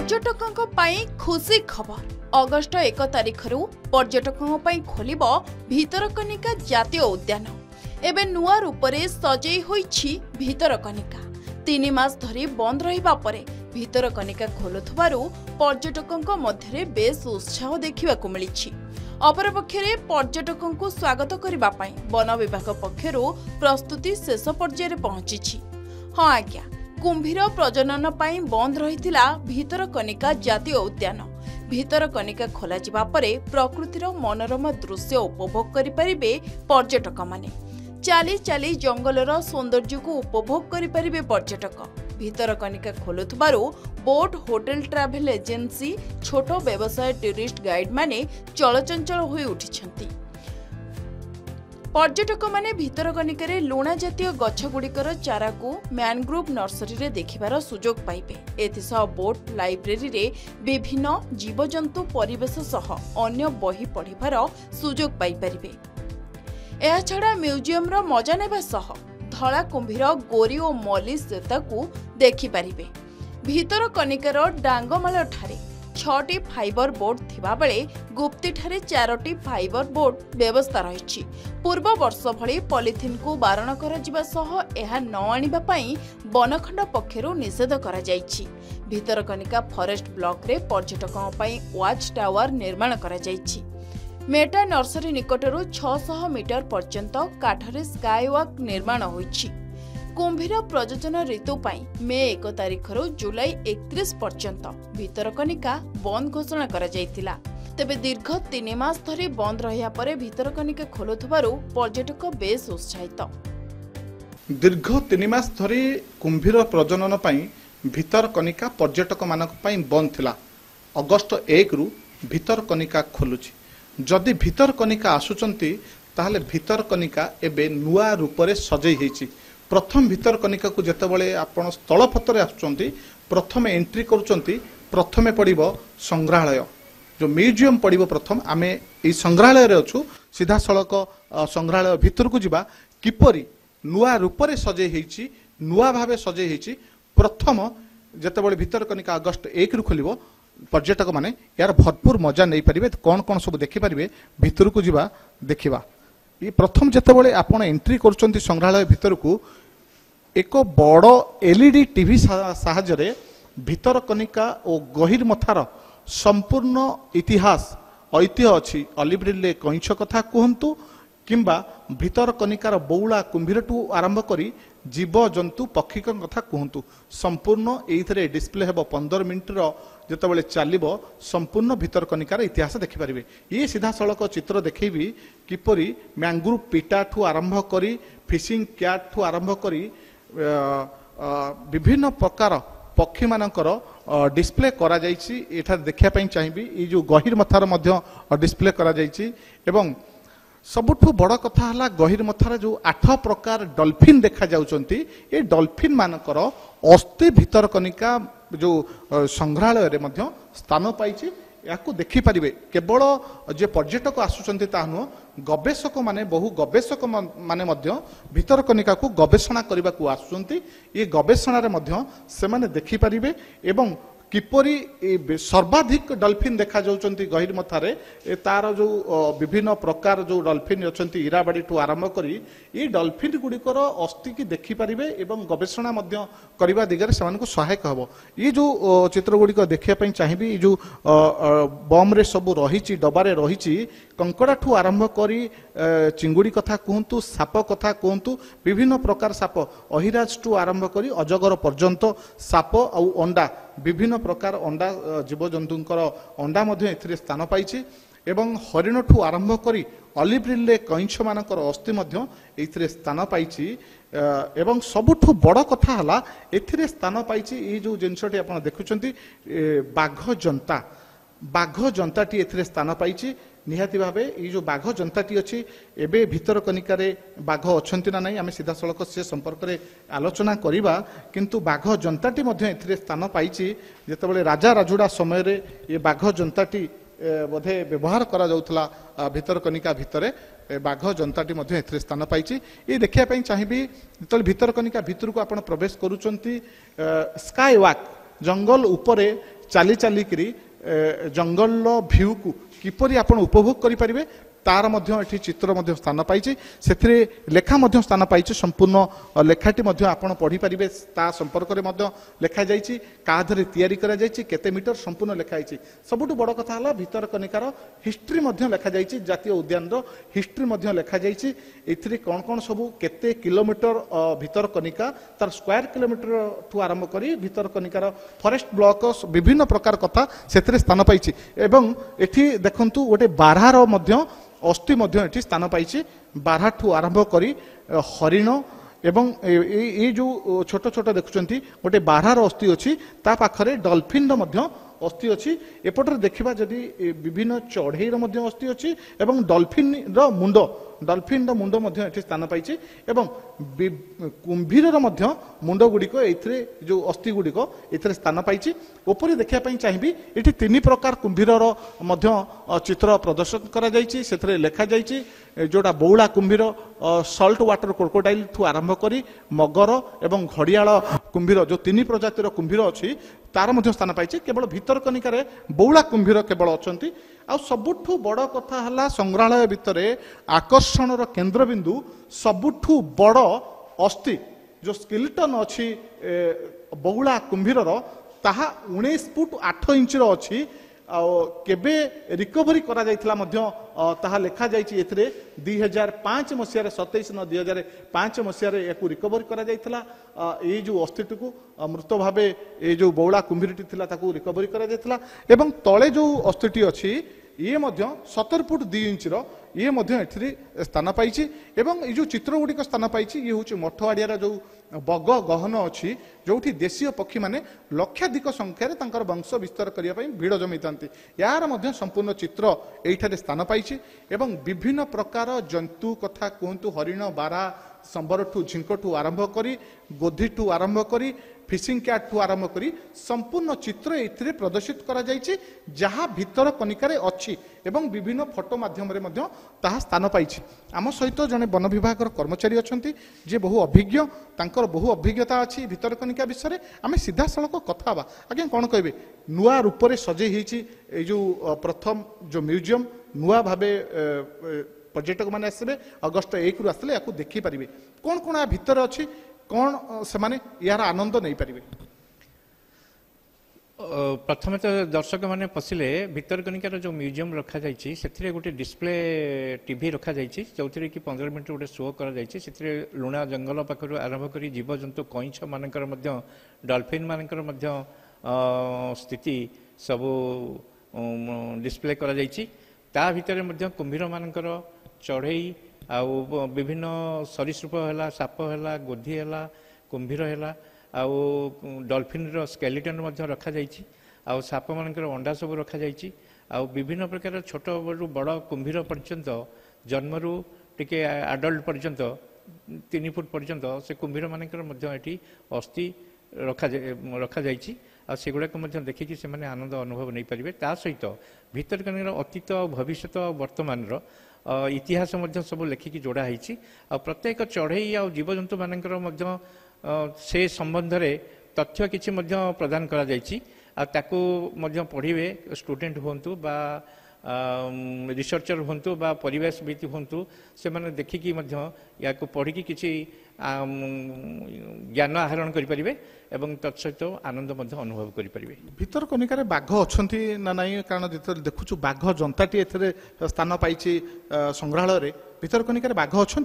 पर्यटकों पाई खुशी खबर अगस्ट 1 तारिखरु पर्यटकों पाई खोलिब भितरकनिका जातीय उद्यान। एबे नुआ रूपरे सजई होईछि भितरकनिका। 3 मास धरी बंद रहिबा परे भितरकनिका खोलुथबारु पर्यटकों मध्यरे बेस उत्साह देखिबाकु मिलिछि। अपरपक्षरे पर्यटकों को स्वागत करिबा पाई वन विभाग पक्षरु प्रस्तुति शेष पर्याय रे पहुंचिछि। हाँ आज्ञा, कुंभीर प्रजनन पाई बंद रहिथिला भितरकनिका जातीय उद्यान। भितरकनिका खोला जिबा परे प्रकृतिर मनोरम दृश्य उपभोग करि परिबे पर्यटक माने। चाली चाली जंगलर सौंदर्य को उपभोग करि परिबे पर्यटक। भितरकनिका खोलुथबारु बोट, होटेल, ट्रैवल एजेंसी, छोट व्यवसाय टूरिस्ट गाइड माने चलचंचल होई उठिछंती। पर्यटक माने भितरकनिका लुणा जातीय गछगुड़िकर चारा को मैनग्रोव नर्सरी रे देखिबार सुजोग पाइबे। एथिसह बोट, लाइब्रेरी रे विभिन्न जीवजंतु परिवेश सह अन्य बही पढ़िबार सुजोग पाई परिबे। एहा छडा म्यूजियम रो मजा नेबा सह धला कुंभीर, गोरी और मली सेता को देखि परिबे। भितरकनिकार डांगमाल ठारे 6टी फाइबर बोट थिबा बेले गुप्ती ठारे 4टी फाइबर बोट व्यवस्था रहिछि। पूर्व वर्ष भली पॉलिथिन को बारण करा जिबा सह एहा न आनिबा पई वनखंड पक्षरु निषेध करा जाइछि। भितरकनिका फॉरेस्ट ब्लॉक रे पर्यटकों पई वाच टावर निर्माण करा जाइछि। मेटा नर्सरी निकटरू 600 मीटर पर्यंत काठरे स्काई वॉक निर्माण होइछि। कुंभीर प्रजनन ऋतु पाई मे 1 तारिखरु जुलाई 31 पर्यंत भितरकनिका बंद घोषणा करा जाइतिला। तेबे दीर्घ 3 मास धरी बंद रहिया परे भितरकनिका खोलुथबारु पर्यटक बेस उत्साहित। दीर्घ 3 मास धरी कुंभीर प्रजनन पाई भितरकनिका पर्यटक मानक पाई बंद थिला। अगस्ट 1 रु भितरकनिका खोलुछि। जदि भितरकनिका आसुचंती ताहले भितरकनिका एबे नुआ रूपरे सजई हेछि। प्रथम भितरकनिका को जेतेबेले आपण स्थल पथरे आसुचंती प्रथम एंट्री करूचंती प्रथमे पड़िबो संग्रहालय, जो म्यूजियम पड़िबो। प्रथम आमे ए संग्रहालय रे अछु। सीधा सड़क संग्रहालय भितर को जिबा किपरि नुआ रूपरे सजई हेछि, नुआ भाबे सजई हेछि। प्रथम जेतेबेले भितरकनिका अगस्ट 1 रु खोलिबो पर्यटक माने यार भरपूर मजा नहीं पारिबे। कौन कौन सब देखि पारिबे भितर को जिबा देखिबा। ये प्रथम जेतेबेले आपण एंट्री करूचंती संग्रहालय भितर को एक बड़ एलईडी टीवी साहाय्य रे भितरकनिका और गहिरमथार संपूर्ण इतिहास ऐतिह्य अछि। अलिब्रिले कइछ कथा कहंतु किंबा भितरकनिकार बौला कुंभीरटू आरंभ करी जीव जंतु पक्षी कथा कहतु संपूर्ण एइथरे डिस्प्ले हेबो। 15 मिनिट जेतेबेले चलिबो संपूर्ण भितरकनिकार इतिहास देखि परिबे। ये सीधा सड़क चित्र देखैबी किपरि मैंग्रोव पीटा ठू आरंभ करी फिशिंग कैट ठू आरंभ करी विभिन्न प्रकार पक्षी मानकर डिस्प्ले करा जाइछि। एठा देखिया पई चाहिबी ई जो गहिरमथार मध्य डिस्प्ले करा जाइछि। एवं सबुठु बड़ कथा हला गहिरमथार जो 8 प्रकार डॉल्फिन देखा जाउचंती। ए डॉल्फिन मानकर अस्थि भितरकनिका जो संग्रहालय रे मध्य स्थान पाइछि। याकू देखि परिबे केवल जे पर्यटक आसुचंती ता नु गवेषक माने बहु गवेषक माने मध्य भितरकनिका को गवेषणा करबा को आसुचंती। ये गवेषणा रे मध्य से माने देखि परिबे एवं किपरि सर्वाधिक डॉल्फिन देखा जाउचंती गहिरमथारे। तार जो विभिन्न प्रकार जो डॉल्फिन अछंती इराबाड़ी ठू आरंभ करी ये डॉल्फिन गुड़िकर अस्थि की देखि परिबे एवं गवेषणा मध्य करबा दिगरे सेमान को सहायक हबो। ये जो चित्र गुड़िक देखिया पई चाहिबी ये जो बम रे सब रहिछि, डबारे रहिछि, कंकड़ा ठू आरंभ करी चिंगुड़ी कथा कहतु, साप कथा कहतु, विभिन्न प्रकार साप अहिराज ठू आरंभ करी अजगर पर्यंत साप और अंडा विभिन्न प्रकार अंडा जीवजंतुंकर अंडा मध्य एथिरे स्थान पाइछि। एवं हरिण ठू आरंभ करी अलिब्रिले कइछ मानकर अस्थि मध्य एथिरे स्थान पाइछि। एवं सबुठु बड़ कथा हला एथिरे स्थान पाइछि ए जो जिनसटी आपण देखुचंती बाघ जंताटी एथिरे स्थान पाइछि। निहाती भावे ये जो बाघ जंताटी अच्छी एबे भितरकनिकार बाघ अछंती ना नहीं आमे सीधा सड़क से संपर्क में आलोचना करिबा। किंतु बाघ जंताटी मध्य एथिरे स्थान पाइछि। जेतेबेले राजा राजुड़ा समय रे ये बाघ जंताटी बोधे व्यवहार करा जाउथला भितरकनिका भितरे बाघ जंताटी मध्य एथिरे स्थान पाइछि। ये देखिया पई चाहिबी जेतेबेले भितरकनिका भितर को आपण प्रवेश करूचंती स्काई वॉक जंगल उपरे ଚାଲି ଚାଲିକିରି ଜଙ୍ଗଲର ଭ୍ୟୁକୁ କିପରି ଆପଣ ଉପଭୋଗ କରିପାରିବେ तार मध्य चित्र मध्य स्थान पाई से लेखा मध्य स्थान पाई संपूर्ण लेखाटी आपण पढ़ी पारे ता संपर्क में लिखा जाइए काधरे तैयारी करा जाइए केते मीटर संपूर्ण लिखाई सबुठ बड़ कथा है भितरकनिकार हिस्ट्री लिखा जाइए जातीय उद्यान हिस्ट्री लिखा जाइए कौन कौन सब केते किलोमीटर भितरकनिका तार स्क्वायर किलोमीटर ठू आरंभ कर भितरकनिकार फॉरेस्ट ब्लॉक विभिन्न प्रकार कथा से स्थान पाई एवं एठी देखंतु गोटे बारहार अस्थि एठी स्थान पाई बारहाठू आरंभ करी हरिण एवं ये जो छोट छोट देखुंट गोटे बारहार अस्थि अच्छी ता पाखरे डॉल्फिन अस्थि अच्छी एपटर देखा जदि विभिन्न चढ़ई अस्थि अच्छी एवं डॉल्फिन मुंड मुंड स्थान पाई एवं कुंभीर मुंड गुड़िक जो अस्थि गुड़िक ए स्थान पाई ऊपर देखापी चाहिए ये तीन प्रकार कुंभीर चित्र प्रदर्शन कर लिखा जाइए जोड़ा बौला कुंभीर सल्ट वाटर क्रोकोडाइल ठू आरंभ कर मगर एवं घड़ियाल कुंभीर जो तीन प्रजातिर कुंभीर अच्छी तार स्थान पाई केवल भितरकनिकार बौला कुंभीर केवल अच्छा आ सबुठू बड़ कथा है संग्रहालय भितर आकर्षण केन्द्रबिंदु सबुठू बड़ अस्थि जो स्केलेटन अच्छी बौला कुंभीर ताहा 19 फुट 8 इंच अच्छी केबे रिकवरी करा जाइथिला ताहा लिखा जाइछि एथिरे 2005 मसियारे 27 न 2005 मसियारे याकू रिकवरी करा जाइथिला ए जो अस्थिटी को मृत भावे ए जो बौला कुंभीरटी थिला ताकू रिकवरी करा जाइथिला एवं तळे जो अस्थिटी अछि ये 17 फुट 2 इंच ये एठी स्थान पाई एवं ये जो चित्र गुड़िक स्थान पाई ये हूँ मठवाड़ियार जो बग गहन अच्छी जो देशीय पक्षी माने लक्षाधिक संख्यार वंश विस्तार करने भिड़ जमी था यार संपूर्ण चित्र यही स्थान पाई एवं विभिन्न प्रकार जंतु कथा कहतु हरिण बारा संबर ठू झिंक ठू आरंभ करी गोधी ठू आरंभ करी फिशिंग कैट ठू आरंभ करी संपूर्ण चित्र ये प्रदर्शित करा जाइछि जहाँ भीतर कनिकारे अच्छी एवं विभिन्न फोटो माध्यम ताहा स्थान पाई आम सहित जड़े वन विभाग कर्मचारी अच्छा जे बहु अभिज्ञ तांकर बहु अभिज्ञता अच्छी भितरकनिका विषय में आम सीधा सड़क कथा आज्ञा कौन कहे नुआ रूप से सजे ये जो प्रथम जो म्यूजियम नुआ भावे पर्यटक मैंने आसबे अगस्ट 1 रु आसले या देखिपारे कौन कौन या भितर अच्छी कौन से माने यार आनंद नहीं पारिबे प्रथम तो दर्शक मैंने पशिले भितरकनिकार जो म्यूजियम रखा जाइए से गोटे डिस्प्ले टीवी रखा जाइए जो थी कि 15 मिनट गोटे शो कर लुणा जंगल पाखर आरंभ कर जीवजंतु कईछ मानकर डॉल्फिन मानकर स्थिति सबू डिस्प्ले करा जाइए ता भितर कुंभीर मानकर चढ़ई आउ विभिन्न सरीसृप है साप है गोधी है कुंभीर है आउ डॉल्फिन स्केलेटन रखा जाइए आउ साप मानकर अंडा सब रखा जाइए आउ विभिन्न प्रकार छोट बड़ कुंभीर पर्यंत जन्मरू टिके आडल्ट पर्यंत 3 फुट पर्यंत से कुंभीर मानकर अस्थि रखा जाइए आगुड़ाक देखिकी से आनंद अनुभव नहीं पारे ता सहित भितरकनिकार अतीत भविष्य वर्तमान इतिहास सब लेखिकी जोड़ा है प्रत्येक चढ़ई आ जीवजंतु मानकर से संबंध में तथ्य किसी प्रदान करा जाइछि ताकू पढ़े स्टूडेंट हूँ बा रिसर्चर हूँ बा परिवेशविद हूँ से मैंने देखिकी या पढ़ी किसी ज्ञान आहरण करें एवं तत्सहित आनंद अनुभव करें भितरकनिकार बाघ अच्छा ना नाई कारण देखु बाघ जंताटी स्थान पाई संग्रहालय भितरकनिकार बाघ अच्छा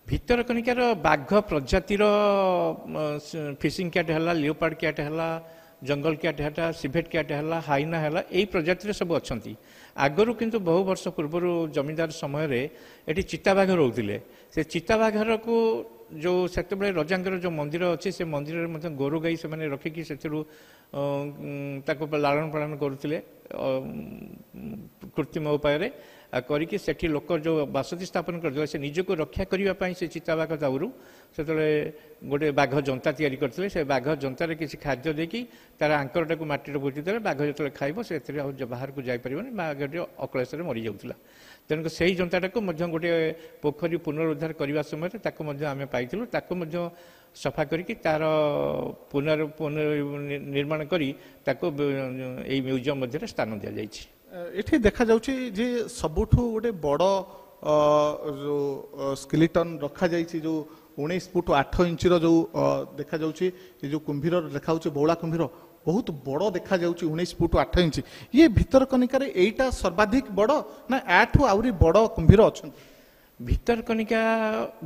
भितरकनिकार बाघ प्रजातिर फिशिंग कैट है लियोपार्ड कैट है जंगल कैट है सिभेट कैट है हाइना है यही प्रजातिर सब अच्छा आगरू किंतु बहु वर्ष पूर्व जमींदार समय ये चिताबाघ रोते से चिताबाघर को जो से रजांगर जो मंदिर अच्छी से मंदिर में गोरु गाई से मैंने रखिकी से लालन पालन करुले कृत्रिम उपाय करिकी सेठी लोक जो बासती स्थापन करते से निज को रक्षा करने से चिताबाघ दाउरू से गोटे बाघ जंता तैयारी करते से बाघ जंतार किसी खाद्य देकी तार आंकरटा को माटी भोजी देले बाघ जो खाइब से बाहर को जापर बाघटी अकलेश मरी जाऊला तेणुक से ही जंताटा को गोटे पोखरी पुनरुद्धार करने समय आम पाई ସଫା କରିକି ତାର ନିର୍ମାଣ କରି ତାକୁ ଏଇ ମ୍ୟୁଜିୟମ ମଧ୍ୟରେ ସ୍ଥାନ ଦିଆଯାଇଛି। ଏଠି ଦେଖାଯାଉଛି ଯେ ସବୁଠୁ ଗୋଟେ ବଡ଼ ଯେଉଁ ସ୍କେଲିଟନ ରଖାଯାଇଛି, ଯେଉଁ 19 ଫୁଟ 8 ଇଞ୍ଚର ଯେଉଁ ଦେଖାଯାଉଛି, ଏ ଯେଉଁ କୁମ୍ଭୀର ଦେଖାଯାଉଛି ବଉଳା କୁମ୍ଭୀର ବହୁତ ବଡ଼ ଦେଖାଯାଉଛି, 19 ଫୁଟ 8 ଇଞ୍ଚ। ଇଏ ଭିତରକନିକାରେ ଏଇଟା ସର୍ବାଧିକ ବଡ଼ ନା ଏଠୁ ଆହୁରି ବଡ଼ କୁମ୍ଭୀର ଅଛନ୍ତି? ଭିତରକନିକା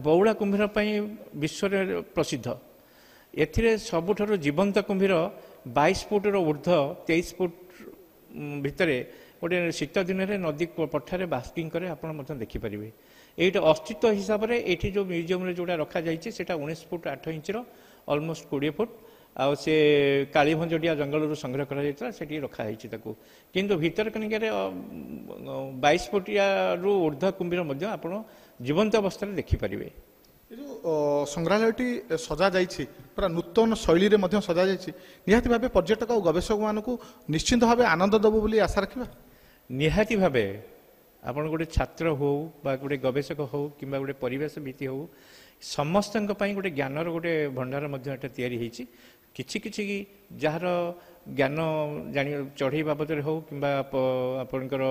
ବଉଳା କୁମ୍ଭୀର ପାଇଁ ବିଶ୍ୱରେ ପ୍ରସିଦ୍ଧ। ଏଥିରେ ସବୁଠାରୁ ଜୀବନ୍ତ କୁମ୍ଭୀର 22 ଫୁଟର ଉର୍ଦ୍ଧ୍ୱ 23 ଫୁଟ ଭିତରେ ଗୋଟେ ଶୀତ ଦିନରେ ନଦୀ ପଠାରେ ବାସ୍କିଂ করে ଆପଣ ମଧ୍ୟ ଦେଖିପାରିବେ। এইটা ଅସ୍ତିତ୍ୱ ହିସାବରେ ଏଠି ଯେଉଁ ମ୍ୟୁଜିୟମରେ ଯେଉଁଟା ରଖାଯାଇଛି ସେଇଟା 19 ଫୁଟ 8 ଇଞ୍ଚର ଅଲମୋଷ୍ଟ 20 ଫୁଟ, ଆଉ ସେ କାଳିଭଞ୍ଜଡ଼ିଆ ଜଙ୍ଗଲରୁ ସଂଗ୍ରହ କରାଯାଇଥିଲା, ସେଠି ରଖାଯାଇଛି ତାକୁ। କିନ୍ତୁ ଭିତରକନିକାରେ 22 ଫୁଟିଆରୁ ଉର୍ଦ୍ଧ୍ୱ କୁମ୍ଭୀର ମଧ୍ୟ ଆପଣ ଜୀବନ୍ତ ଅବସ୍ଥାରେ ଦେଖିପାରିବେ। ଏ ଯେଉଁ ସଂଗ୍ରହାଳୟଟି ସଜାଯାଇଛି ପୁରା ନୂତନ ଶୈଳୀରେ ମଧ୍ୟ ସଜାଯାଇଛି, ନିହାତି ଭାବେ ପର୍ଯ୍ୟଟକ ଆଉ ଗବେଷକମାନଙ୍କୁ ନିଶ୍ଚିନ୍ତ ଭାବେ ଆନନ୍ଦ ଦେବ ବୋଲି ଆଶା ରଖିବା। ନିହାତି ଭାବେ ଆପଣ ଗୋଟେ ଛାତ୍ର ହଉ ବା ଗୋଟେ ଗବେଷକ ହଉ କିମ୍ବା ଗୋଟେ ପରିବେଶବିତ ହଉ, ସମସ୍ତଙ୍କ ପାଇଁ ଗୋଟେ ଜ୍ଞାନର ଗୋଟେ ଭଣ୍ଡାର ମଧ୍ୟ ଏଟା ତିଆରି ହେଇଛି। କିଛି କିଛି ଯାହାର ଜ୍ଞାନ ଚଢ଼େଇ ବାବଦରେ ହଉ କିମ୍ବା ଆପଣଙ୍କର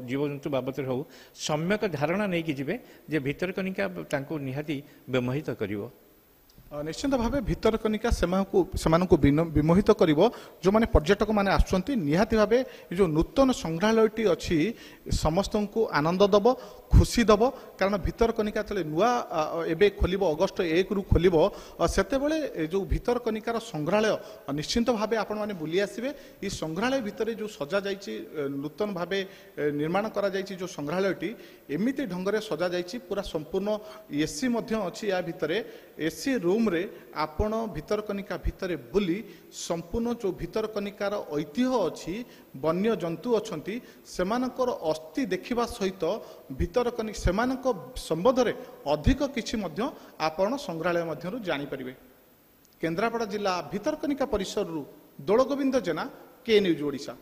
ଜୀବଜନ୍ତୁ ବାବଦରେ ହଉ ସମ୍ୟକ ଧାରଣା ନେଇକି ଯିବେ ଯେ ଭିତରକନିକା ତାଙ୍କୁ ନିହାତି ବିମୋହିତ କରିବ। ନିଶ୍ଚିନ୍ତ ଭାବେ ଭିତରକନିକା ସେମାନଙ୍କୁ ବିମୋହିତ କରିବ। ଯେଉଁମାନେ ପର୍ଯ୍ୟଟକ ମାନେ ଆସୁଛନ୍ତି, ନିହାତି ଭାବେ ଏ ଯେଉଁ ନୂତନ ସଂଗ୍ରହାଳୟଟି ଅଛି ସମସ୍ତଙ୍କୁ ଆନନ୍ଦ ଦେବ, ଖୁସି ଦେବ। କାରଣ ଭିତରକନିକା ଯେତେବେଳେ ନୂଆ ଏବେ ଖୋଲିବ, ଅଗଷ୍ଟ 1ରୁ ଖୋଲିବ, ସେତେବେଳେ ଯେଉଁ ଭିତରକନିକାର ସଂଗ୍ରହାଳୟ ନିଶ୍ଚିନ୍ତ ଭାବେ ଆପଣମାନେ ବୁଲି ଆସିବେ। ଏ ସଂଗ୍ରହାଳୟ ଭିତରେ ଯେଉଁ ସଜାଯାଇଛି, ନୂତନ ଭାବେ ନିର୍ମାଣ କରାଯାଇଛି ଯେଉଁ ସଂଗ୍ରହାଳୟଟି, ଏମିତି ଢଙ୍ଗରେ ସଜାଯାଇଛି, ପୁରା ସମ୍ପୂର୍ଣ୍ଣ ଏସି ମଧ୍ୟ ଅଛି ୟା ଭିତରେ। ଏସି ରୁମ୍ରେ ଆପଣ ଭିତରକନିକା ଭିତରେ ବୁଲି ସମ୍ପୂର୍ଣ୍ଣ ଯେଉଁ ଭିତରକନିକାର ଐତିହ୍ୟ ଅଛି, ବନ୍ୟଜନ୍ତୁ ଅଛନ୍ତି, ସେମାନଙ୍କର ଅସ୍ଥି ଦେଖିବା ସହିତ ଭିତରକନିକା ସେମାନଙ୍କ ସମ୍ବନ୍ଧରେ ଅଧିକ କିଛି ମଧ୍ୟ ଆପଣ ସଂଗ୍ରହାଳୟ ମଧ୍ୟରୁ ଜାଣିପାରିବେ। କେନ୍ଦ୍ରାପଡ଼ା ଜିଲ୍ଲା ଭିତରକନିକା ପରିସରରୁ ଦୋଳଗୋବିନ୍ଦ ଜେନା, କେ ନ୍ୟୁଜ୍ ଓଡ଼ିଶା।